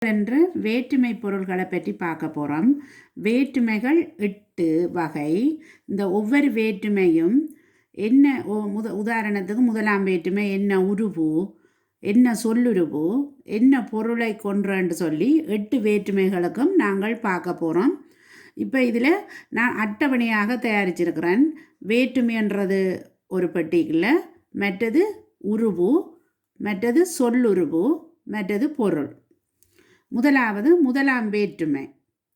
என்று வேற்றுமை பொருள்களை பற்றி பார்க்க போகிறோம். வேற்றுமைகள் 8 வகை. இந்த ஒவ்வொரு வேற்றுமையும் என்ன உதாரணத்துக்கு முதலாம் வேற்றுமை என்ன உருவு, என்ன சொல்லுருவு, என்ன பொருளை கொன்றன்னு சொல்லி 8 வேற்றுமைகளுக்கும் நாங்கள் பார்க்க போகிறோம். இப்போ இதில் நான் அட்டவணையாக தயாரிச்சிருக்கிறேன். வேற்றுமைன்றது ஒரு பெட்டிக்குள்ள, மற்றது உருவு, மற்றது சொல்லுருவு, மற்றது பொருள். முதலாவது முதலாம் வேற்றுமை.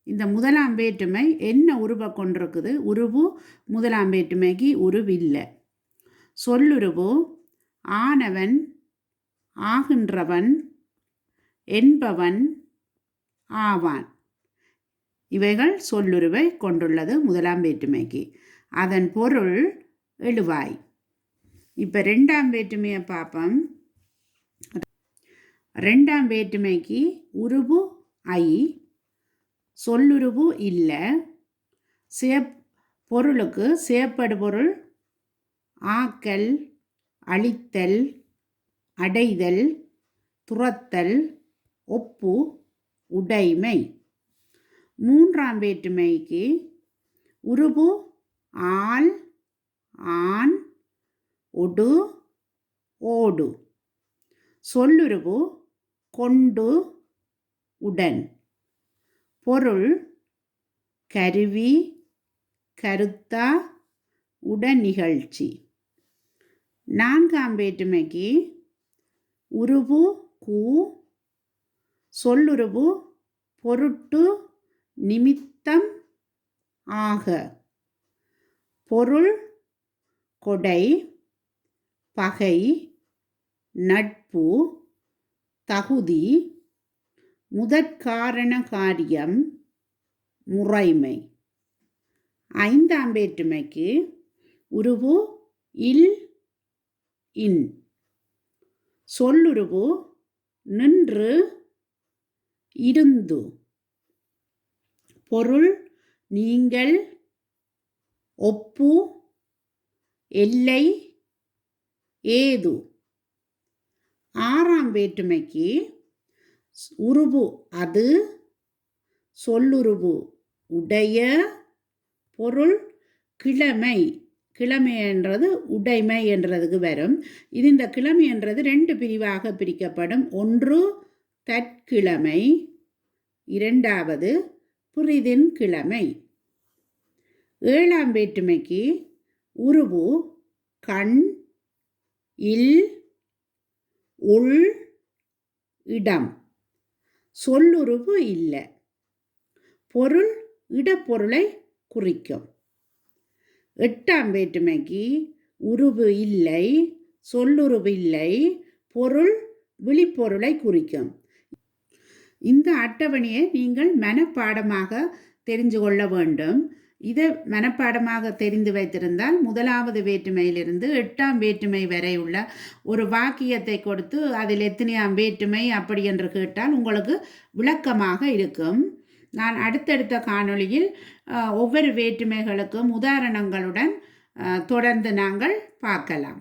இந்த முதலாம் வேற்றுமை என்ன உருவை கொண்டிருக்குது? உருவு முதலாம் வேற்றுமைக்கு உருவில்லை. சொல்லுருவு ஆனவன், ஆகின்றவன், என்பவன், ஆவான். இவைகள் சொல்லுருவை கொண்டுள்ளது முதலாம் வேற்றுமைக்கு. அதன் பொருள் எழுவாய். இப்போ ரெண்டாம் வேற்றுமையை பார்ப்போம். ரெண்டாம் வேற்றுமைக்கு உருவு ஐ, சொல்லுருவு இல்லை. பொருளுக்கு செயற்படு பொருள் ஆக்கல், அழித்தல், அடைதல், துரத்தல், ஒப்பு, உடைமை. மூன்றாம் வேற்றுமைக்கு உருவு ஆள், ஆண், ஒடு, ஓடு. சொல்லுருவு கொண்டு, உடன். பொருள் கருவி, கருத்தா, உடன் நிகழ்ச்சி. நான்காம் வேற்றுமைக்கு உருவு கூ, சொல்லுருவு பொருட்டு, நிமித்தம், ஆக. பொருள் கொடை, பகை, நட்பு, தகுதி, முதற்காரண காரியம், முறைமை. ஐந்தாம் வேற்றுமைக்கு உருவு இல், இன். சொல்லுருவு நின்று, இருந்து. பொருள் நீங்கள், ஒப்பு, எல்லை, ஏது. ஆறாம் வேற்றுமைக்கு உருவு அது, சொல்லுருவு உடைய, பொருள் கிழமை. கிழமை என்றது உடைமை என்றதுக்கு வரும். இது இந்த கிழமை என்றது 2 பிரிவாக பிரிக்கப்படும். ஒன்று தற்கிழமை, இரண்டாவது பிறிதின் கிழமை. ஏழாம் வேற்றுமைக்கு உருவு கண், இல், உள், இடம். சொல்லுருவு இல்லை. பொருள் இடப்பொருளை குறிக்கும். எட்டாம் வேற்றுமைக்கு உருவு இல்லை, சொல்லுருவு இல்லை, பொருள் விழிப்பொருளை குறிக்கும். இந்த அட்டவணையை நீங்கள் மனப்பாடமாக தெரிந்து கொள்ள வேண்டும். இதை மனப்பாடமாக தெரிந்து வைத்திருந்தால் முதலாவது வேற்றுமையிலிருந்து 8ஆம் வேற்றுமை வரை உள்ள ஒரு வாக்கியத்தை கொடுத்து அதில் எத்தனையாம் வேற்றுமை அப்படி என்று கேட்டால் உங்களுக்கு விளக்கமாக இருக்கும். நான் அடுத்தடுத்த காணொளியில் ஒவ்வொரு வேற்றுமைகளுக்கும் உதாரணங்களுடன் தொடர்ந்து நாங்கள் பார்க்கலாம்.